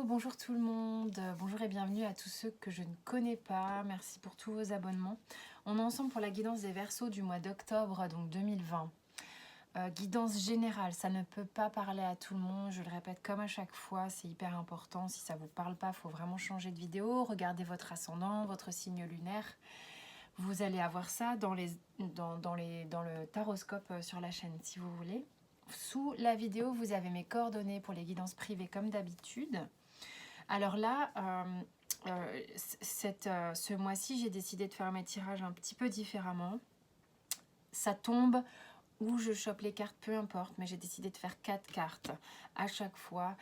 bonjour tout le monde, bonjour et bienvenue à tous ceux que je ne connais pas, merci pour tous vos abonnements. On est ensemble pour la guidance des Verseaux du mois d'octobre, donc 2020. Guidance générale, ça ne peut pas parler à tout le monde, je le répète comme à chaque fois, c'est hyper important. Si ça ne vous parle pas, il faut vraiment changer de vidéo, regardez votre ascendant, votre signe lunaire. Vous allez avoir ça dans le taroscope sur la chaîne si vous voulez. Sous la vidéo, vous avez mes coordonnées pour les guidances privées comme d'habitude. Alors là, ce mois-ci, j'ai décidé de faire mes tirages un petit peu différemment. Ça tombe où je chope les cartes, peu importe, mais j'ai décidé de faire 4 cartes à chaque fois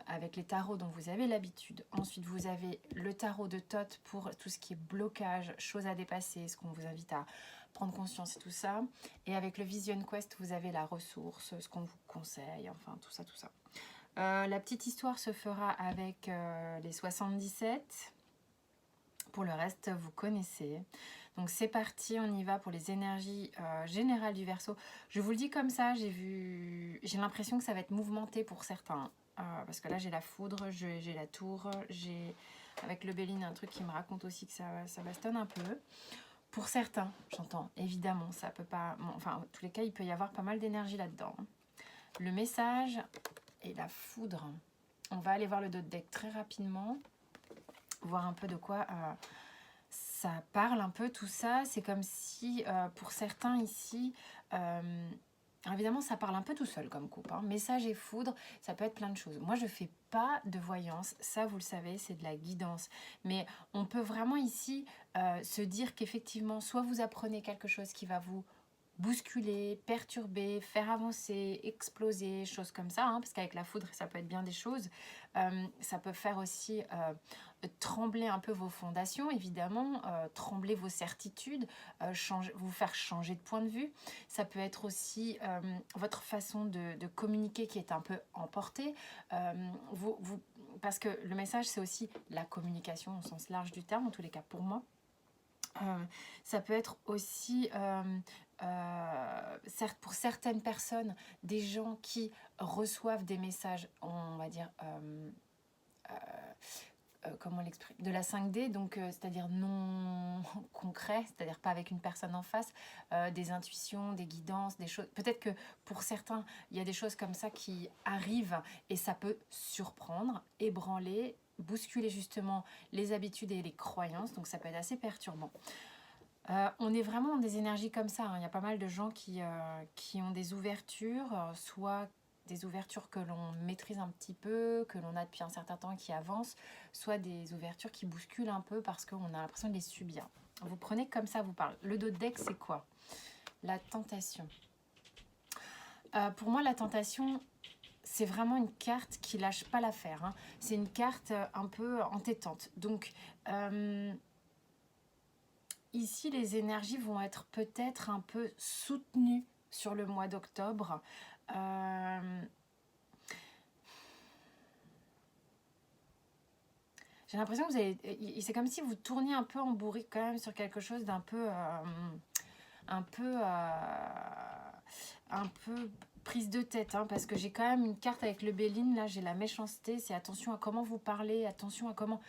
avec les tarots dont vous avez l'habitude. Ensuite, vous avez le tarot de Thoth pour tout ce qui est blocage, choses à dépasser, ce qu'on vous invite à prendre conscience et tout ça. Et avec le Vision Quest, vous avez la ressource, ce qu'on vous conseille, enfin tout ça, tout ça. La petite histoire se fera avec les 77. Pour le reste, vous connaissez. Donc c'est parti, on y va pour les énergies générales du Verseau. Je vous le dis comme ça, j'ai l'impression que ça va être mouvementé pour certains. Parce que là, j'ai la foudre, j'ai la tour, j'ai avec le Béline un truc qui me raconte aussi que ça bastonne un peu. Pour certains, j'entends, évidemment, ça peut pas... Bon, enfin, en tous les cas, il peut y avoir pas mal d'énergie là-dedans. Le message et la foudre. On va aller voir le dos de deck très rapidement, voir un peu de quoi ça parle un peu tout ça. C'est comme si pour certains ici, évidemment ça parle un peu tout seul comme coupe, hein. Message et foudre, ça peut être plein de choses. Moi je fais pas de voyance, ça vous le savez, c'est de la guidance. Mais on peut vraiment ici se dire qu'effectivement, soit vous apprenez quelque chose qui va vous bousculer, perturber, faire avancer, exploser, choses comme ça, hein, parce qu'avec la foudre, ça peut être bien des choses. Ça peut faire aussi trembler un peu vos fondations, évidemment, trembler vos certitudes, vous faire changer de point de vue. Ça peut être aussi votre façon de communiquer qui est un peu emportée. Parce que le message, c'est aussi la communication au sens large du terme, en tous les cas pour moi. Ça peut être aussi, certes, pour certaines personnes, des gens qui reçoivent des messages, on va dire, comment l'exprimer, de la 5D, donc c'est-à-dire non concret, c'est-à-dire pas avec une personne en face, des intuitions, des guidances, des choses. Peut-être que pour certains, il y a des choses comme ça qui arrivent et ça peut surprendre, ébranler, bousculer justement les habitudes et les croyances, donc ça peut être assez perturbant. On est vraiment dans des énergies comme ça, hein. Il y a pas mal de gens qui ont des ouvertures, soit des ouvertures que l'on maîtrise un petit peu, que l'on a depuis un certain temps qui avancent, soit des ouvertures qui bousculent un peu parce qu'on a l'impression de les subir. Vous prenez comme ça, vous parle. Le dos de deck, c'est quoi? La tentation. Pour moi, la tentation, c'est vraiment une carte qui lâche pas l'affaire, hein. C'est une carte un peu entêtante. Donc, ici, les énergies vont être peut-être un peu soutenues sur le mois d'octobre. J'ai l'impression que vous avez... C'est comme si vous tourniez un peu en bourrique quand même sur quelque chose d'un peu... un peu prise de tête, hein, parce que j'ai quand même une carte avec le Béline, là j'ai la méchanceté, c'est attention à comment vous parlez, attention à comment...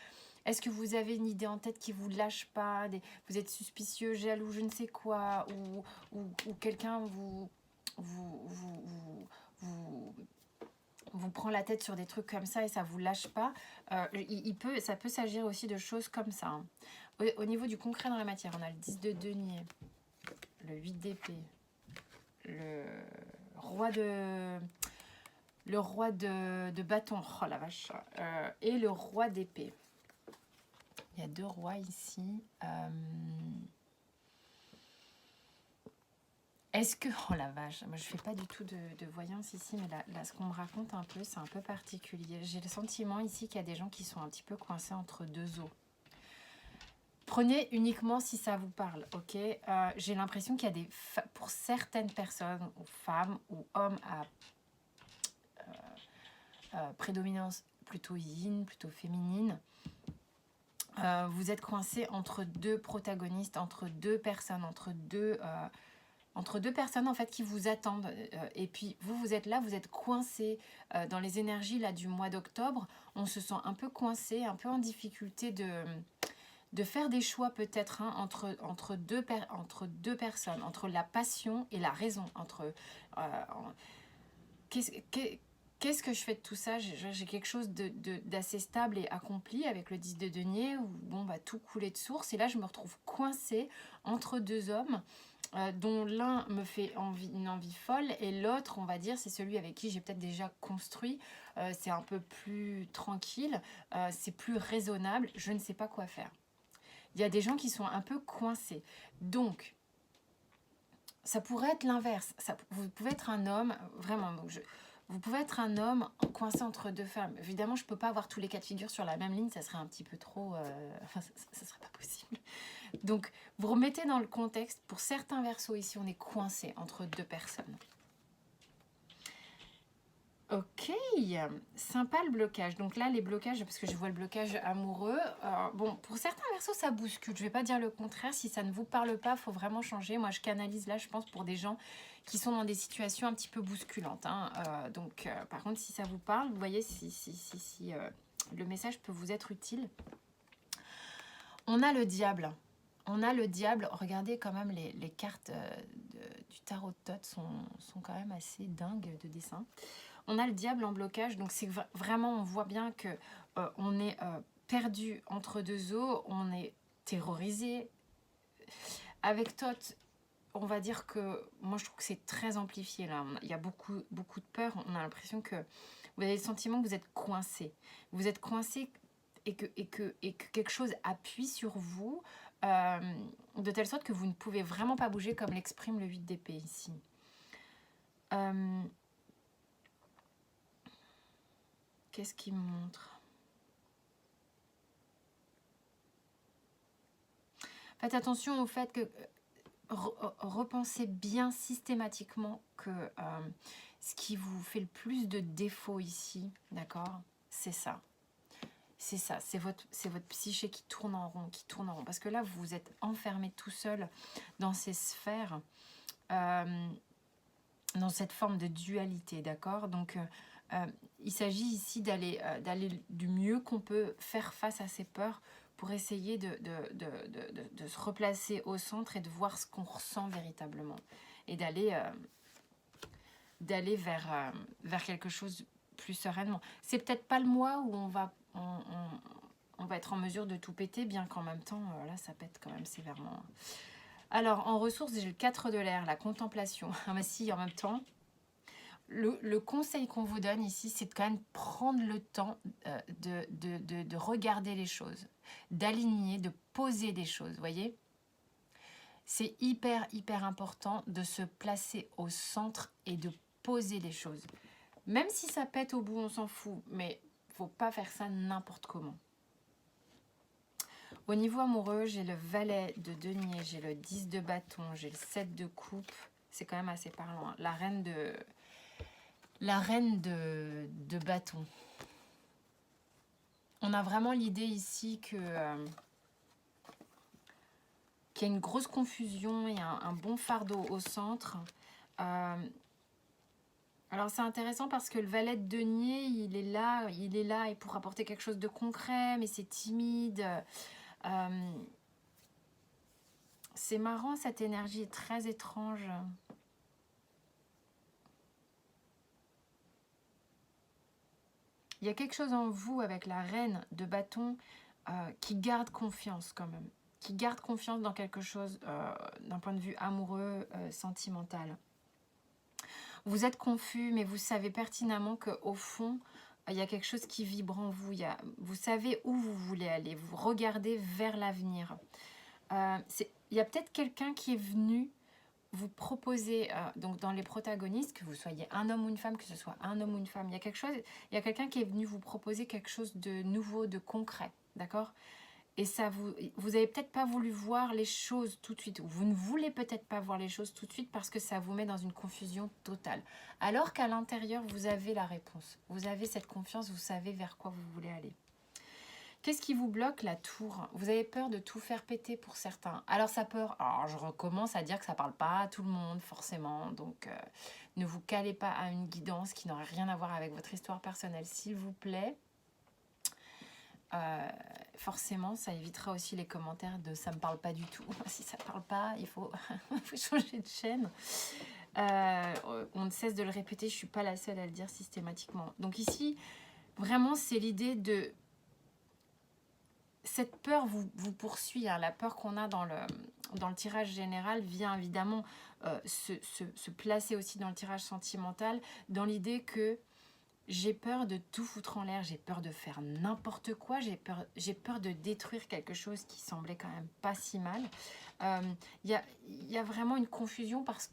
Est-ce que vous avez une idée en tête qui vous lâche pas, vous êtes suspicieux, jaloux, je ne sais quoi, ou quelqu'un vous prend la tête sur des trucs comme ça et ça vous lâche pas. Ça peut s'agir aussi de choses comme ça, hein. Au niveau du concret dans la matière, on a le 10 de denier, le 8 d'épée, le roi de bâton, oh la vache, et le roi d'épée. Il y a 2 rois ici. Est-ce que... Oh la vache, moi je fais pas du tout de voyance ici, mais là ce qu'on me raconte un peu, c'est un peu particulier. J'ai le sentiment ici qu'il y a des gens qui sont un petit peu coincés entre 2 eaux. Prenez uniquement si ça vous parle, ok? J'ai l'impression qu'il y a pour certaines personnes, ou femmes ou hommes à prédominance plutôt yin, plutôt féminine, vous êtes coincé entre 2 protagonistes, entre 2 personnes, entre entre deux personnes en fait qui vous attendent. Et puis vous êtes là, vous êtes coincés dans les énergies là du mois d'octobre. On se sent un peu coincé, un peu en difficulté de faire des choix peut-être hein, entre deux personnes, entre la passion et la raison, entre qu'est-ce que je fais de tout ça? J'ai quelque chose d'assez stable et accompli avec le 10 de denier où bon, bah, tout coulait de source. Et là, je me retrouve coincée entre deux hommes dont l'un me fait une envie folle et l'autre, on va dire, c'est celui avec qui j'ai peut-être déjà construit. C'est un peu plus tranquille, c'est plus raisonnable. Je ne sais pas quoi faire. Il y a des gens qui sont un peu coincés. Donc, ça pourrait être l'inverse. Vous pouvez être un homme, vraiment, vous pouvez être un homme coincé entre deux femmes. Évidemment, je ne peux pas avoir tous les cas de figure sur la même ligne, ça serait un petit peu trop... enfin, ça ne serait pas possible. Donc, vous remettez dans le contexte, pour certains versos ici, on est coincé entre deux personnes. Ok, sympa le blocage. Donc là, les blocages, parce que je vois le blocage amoureux. Bon, pour certains versos, ça bouscule. Je ne vais pas dire le contraire. Si ça ne vous parle pas, il faut vraiment changer. Moi, je canalise là, je pense, pour des gens qui sont dans des situations un petit peu bousculantes. Hein. Par contre, si ça vous parle, vous voyez si le message peut vous être utile. On a le diable. On a le diable. Regardez quand même les cartes du tarot de Thoth sont quand même assez dingues de dessin. On a le diable en blocage, donc c'est vraiment, on voit bien que on est perdu entre deux eaux, on est terrorisé. Avec Thoth, on va dire que, moi je trouve que c'est très amplifié là, il y a beaucoup de peur, on a l'impression que vous avez le sentiment que vous êtes coincé. Vous êtes coincé et que quelque chose appuie sur vous, de telle sorte que vous ne pouvez vraiment pas bouger, comme l'exprime le 8 d'épée ici. Qu'est-ce qu'il me montre? Faites attention au fait que repensez bien systématiquement que ce qui vous fait le plus de défauts ici, d'accord, c'est ça. C'est ça, c'est votre psyché qui tourne en rond, Parce que là, vous vous êtes enfermé tout seul dans ces sphères, dans cette forme de dualité, d'accord. Donc, il s'agit ici d'aller du mieux qu'on peut faire face à ces peurs pour essayer de se replacer au centre et de voir ce qu'on ressent véritablement. Et d'aller vers quelque chose plus sereinement. C'est peut-être pas le mois où on va être en mesure de tout péter, bien qu'en même temps, là, ça pète quand même sévèrement. Alors, en ressources, j'ai le 4 de l'air, la contemplation. Ah bah si, en même temps, le conseil qu'on vous donne ici, c'est de quand même prendre le temps de regarder les choses, d'aligner, de poser des choses, vous voyez. C'est hyper important de se placer au centre et de poser les choses. Même si ça pète au bout, on s'en fout, mais faut pas faire ça n'importe comment. Au niveau amoureux, j'ai le valet de denier, j'ai le 10 de bâton, j'ai le 7 de coupe. C'est quand même assez parlant. Hein. La reine de bâton. On a vraiment l'idée ici que qu'il y a une grosse confusion, il y a un bon fardeau au centre. Alors c'est intéressant parce que le valet de denier, il est là et pour apporter quelque chose de concret, mais c'est timide. C'est marrant, cette énergie est très étrange. Il y a quelque chose en vous avec la reine de bâton qui garde confiance quand même. Qui garde confiance dans quelque chose d'un point de vue amoureux, sentimental. Vous êtes confus, mais vous savez pertinemment qu'au fond, il y a quelque chose qui vibre en vous. Vous savez où vous voulez aller. Vous regardez vers l'avenir. Il y a peut-être quelqu'un qui est venu vous proposer, donc dans les protagonistes, que vous soyez un homme ou une femme, que ce soit un homme ou une femme, il y a quelqu'un qui est venu vous proposer quelque chose de nouveau, de concret, d'accord? Et ça vous avez peut-être pas voulu voir les choses tout de suite, ou vous ne voulez peut-être pas voir les choses tout de suite parce que ça vous met dans une confusion totale. Alors qu'à l'intérieur, vous avez la réponse. Vous avez cette confiance, vous savez vers quoi vous voulez aller. Qu'est-ce qui vous bloque? La tour. Vous avez peur de tout faire péter pour certains. Alors ça peut... Alors je recommence à dire que ça parle pas à tout le monde forcément. Donc ne vous calez pas à une guidance qui n'aurait rien à voir avec votre histoire personnelle, s'il vous plaît. Forcément, ça évitera aussi les commentaires de ça me parle pas du tout. Si ça parle pas, il faut, faut changer de chaîne. On ne cesse de le répéter, je suis pas la seule à le dire systématiquement. Donc ici, vraiment, c'est l'idée de... Cette peur vous poursuit, hein. La peur qu'on a dans le tirage général vient évidemment se placer aussi dans le tirage sentimental, dans l'idée que j'ai peur de tout foutre en l'air, j'ai peur de faire n'importe quoi, j'ai peur de détruire quelque chose qui semblait quand même pas si mal. Y a vraiment une confusion parce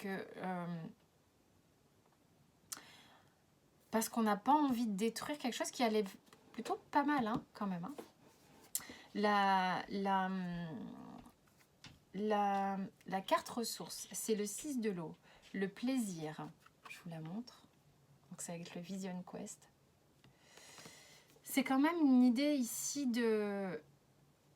qu'on n'a pas envie de détruire quelque chose qui allait plutôt pas mal, hein, quand même. Hein. La carte ressource, c'est le 6 de l'eau, le plaisir. Je vous la montre. Donc c'est avec le Vision Quest. C'est quand même une idée ici de...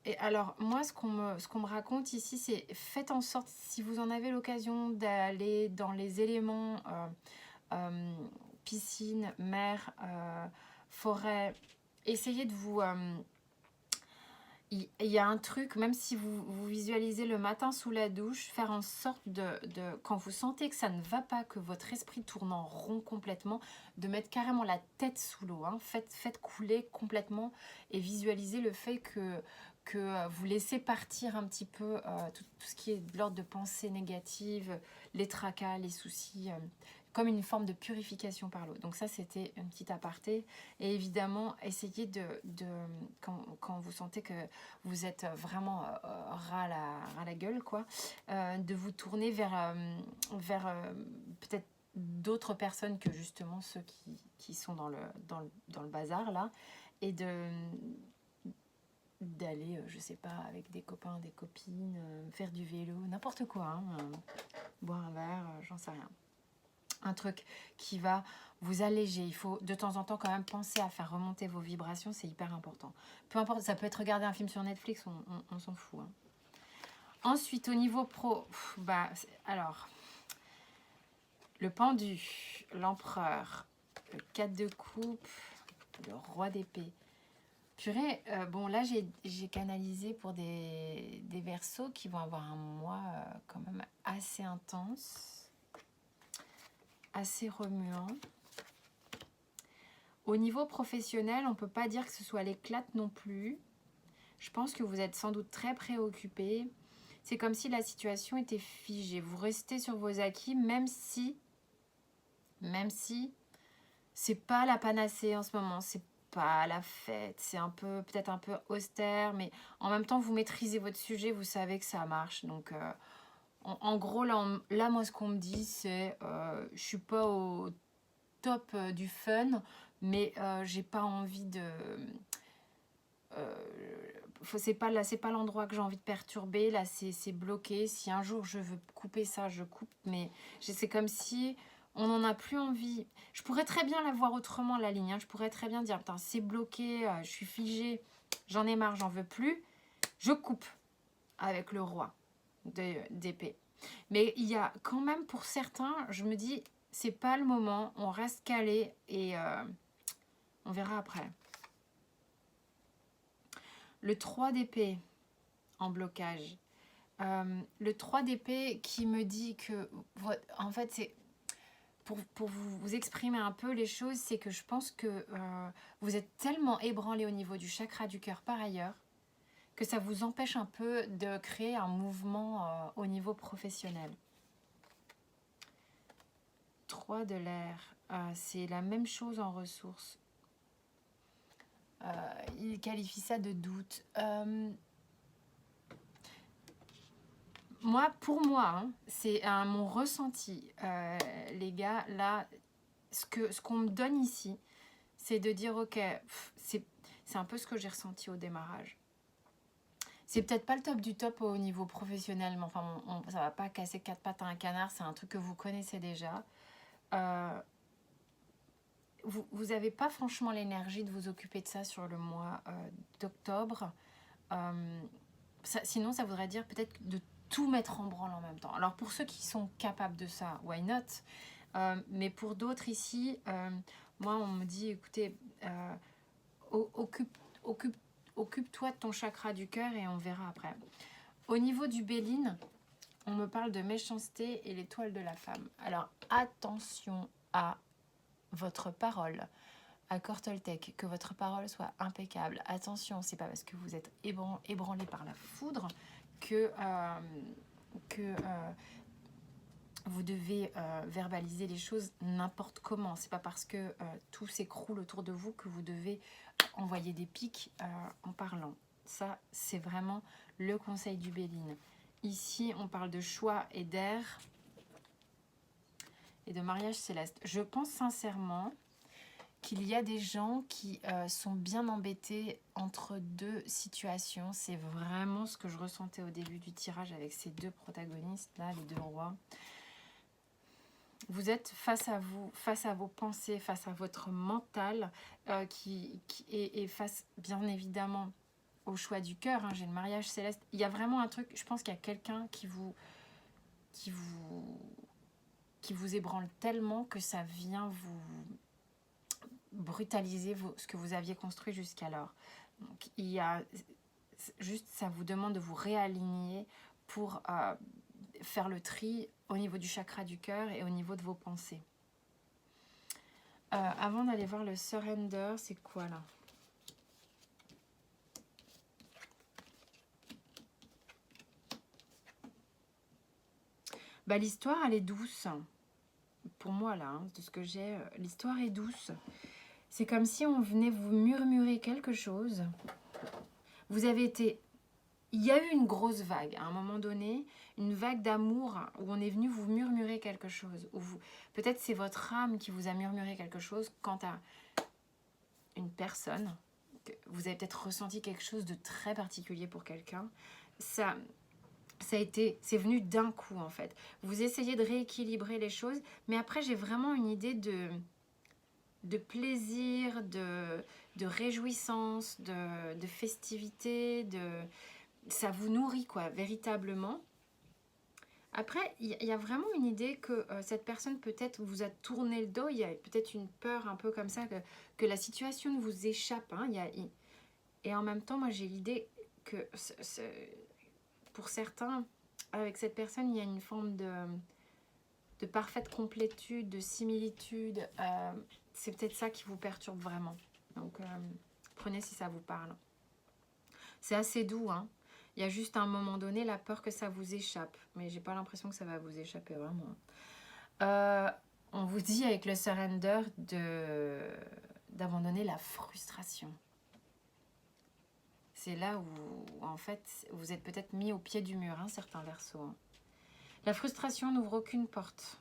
Et alors, moi, ce qu'on me raconte ici, c'est faites en sorte, si vous en avez l'occasion d'aller dans les éléments piscine, mer, forêt, essayez de vous... il y a un truc, même si vous visualisez le matin sous la douche, faire en sorte quand vous sentez que ça ne va pas, que votre esprit tourne en rond complètement, de mettre carrément la tête sous l'eau. Hein. Faites couler complètement et visualisez le fait que vous laissez partir un petit peu tout ce qui est de l'ordre de pensée négative, les tracas, les soucis, comme une forme de purification par l'eau. Donc ça, c'était une petite aparté. Et évidemment, essayez quand vous sentez que vous êtes vraiment ras la gueule, quoi, de vous tourner vers peut-être d'autres personnes que justement ceux qui sont dans le bazar, là, et d'aller, je sais pas, avec des copains, des copines, faire du vélo, n'importe quoi, hein, boire un verre, j'en sais rien. Un truc qui va vous alléger. Il faut de temps en temps quand même penser à faire remonter vos vibrations, c'est hyper important. Peu importe, ça peut être regarder un film sur Netflix, on s'en fout. Hein. Ensuite, au niveau pro, alors, le pendu, l'empereur, le 4 de coupe, le roi d'épée. Purée, bon là j'ai canalisé pour des Verseaux qui vont avoir un mois quand même assez intense, assez remuant. Au niveau professionnel, on ne peut pas dire que ce soit l'éclate non plus. Je pense que vous êtes sans doute très préoccupé. C'est comme si la situation était figée. Vous restez sur vos acquis, même si c'est pas la panacée en ce moment, c'est pas la fête, c'est peut-être un peu austère, mais en même temps vous maîtrisez votre sujet, vous savez que ça marche. Donc en gros là moi ce qu'on me dit c'est je suis pas au top du fun, mais j'ai pas envie de c'est pas l'endroit que j'ai envie de perturber. Là c'est bloqué. Si un jour je veux couper ça, je coupe, mais c'est comme si on n'en a plus envie. Je pourrais très bien la voir autrement, la ligne, hein. Je pourrais très bien dire putain c'est bloqué, je suis figée, j'en ai marre, j'en veux plus, je coupe avec le roi d'épée. Mais il y a quand même pour certains, je me dis c'est pas le moment, on reste calé et on verra après. Le 3 d'épée en blocage. Le 3 d'épée qui me dit que... En fait, c'est... Pour vous exprimer un peu les choses, c'est que je pense que vous êtes tellement ébranlé au niveau du chakra du cœur par ailleurs que ça vous empêche un peu de créer un mouvement au niveau professionnel. 3 de l'air, c'est la même chose en ressources. Il qualifie ça de doute. Pour moi, hein, c'est mon ressenti. Les gars, là, ce qu'on me donne ici, c'est de dire, ok, c'est un peu ce que j'ai ressenti au démarrage. C'est peut-être pas le top du top au niveau professionnel, mais enfin, ça va pas casser 4 pattes à un canard, c'est un truc que vous connaissez déjà. vous n'avez pas franchement l'énergie de vous occuper de ça sur le mois d'octobre. Sinon, ça voudrait dire peut-être de tout mettre en branle en même temps. Alors, pour ceux qui sont capables de ça, why not? Mais pour d'autres ici, moi, on me dit, écoutez, occupe-toi de ton chakra du cœur et on verra après. Au niveau du Béline, on me parle de méchanceté et l'étoile de la femme. Alors, attention à votre parole. Accord Toltec, que votre parole soit impeccable. Attention, c'est pas parce que vous êtes ébranlé par la foudre que vous devez verbaliser les choses n'importe comment. C'est pas parce que tout s'écroule autour de vous que vous devez envoyer des pics en parlant. Ça, c'est vraiment le conseil du Béline. Ici, on parle de choix et d'air et de mariage céleste. Je pense sincèrement qu'il y a des gens qui sont bien embêtés entre deux situations. C'est vraiment ce que je ressentais au début du tirage avec ces deux protagonistes, là, les deux rois. Vous êtes face à vous, face à vos pensées, face à votre mental, et face, bien évidemment, au choix du cœur. J'ai le mariage céleste. Il y a vraiment un truc, je pense qu'il y a quelqu'un qui vous ébranle tellement que ça vient vous brutaliser ce que vous aviez construit jusqu'alors. Donc, il y a juste, ça vous demande de vous réaligner pour faire le tri au niveau du chakra du cœur et au niveau de vos pensées. Avant d'aller voir le surrender, c'est quoi là? Bah, l'histoire, elle est douce. Pour moi, là, de ce que j'ai, l'histoire est douce. C'est comme si on venait vous murmurer quelque chose. Vous avez été... Il y a eu une grosse vague, à un moment donné, une vague d'amour où on est venu vous murmurer quelque chose. Peut-être c'est votre âme qui vous a murmuré quelque chose quant à une personne. Vous avez peut-être ressenti quelque chose de très particulier pour quelqu'un. C'est venu d'un coup en fait. Vous essayez de rééquilibrer les choses, mais après j'ai vraiment une idée de plaisir, de réjouissance, de festivité, ça vous nourrit quoi, véritablement. Après, il y a vraiment une idée que cette personne peut-être vous a tourné le dos, il y a peut-être une peur un peu comme ça, que la situation vous échappe. Et en même temps, moi j'ai l'idée que pour certains, avec cette personne, il y a une forme de parfaite complétude, de similitude. C'est peut-être ça qui vous perturbe vraiment. Donc, prenez si ça vous parle. C'est assez doux, hein. Il y a juste à un moment donné la peur que ça vous échappe. Mais j'ai pas l'impression que ça va vous échapper vraiment. On vous dit avec le surrender d'abandonner la frustration. C'est là où, en fait, vous êtes peut-être mis au pied du mur, hein, certains versos. Hein. La frustration n'ouvre aucune porte.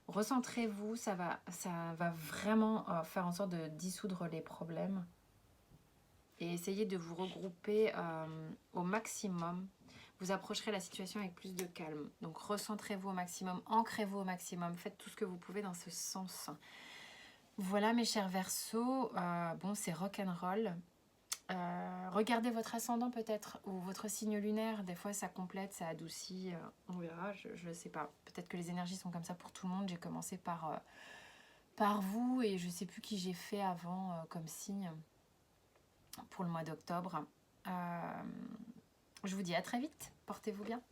Recentrez-vous, ça va vraiment faire en sorte de dissoudre les problèmes. Et essayez de vous regrouper au maximum. Vous approcherez la situation avec plus de calme. Donc recentrez-vous au maximum, ancrez-vous au maximum. Faites tout ce que vous pouvez dans ce sens. Voilà mes chers Verseaux. Bon, c'est rock'n'roll. Regardez votre ascendant peut-être, ou votre signe lunaire. Des fois ça complète, ça adoucit. On verra, je ne sais pas. Peut-être que les énergies sont comme ça pour tout le monde. J'ai commencé par vous et je ne sais plus qui j'ai fait avant comme signe. Pour le mois d'octobre. Je vous dis à très vite. Portez-vous bien.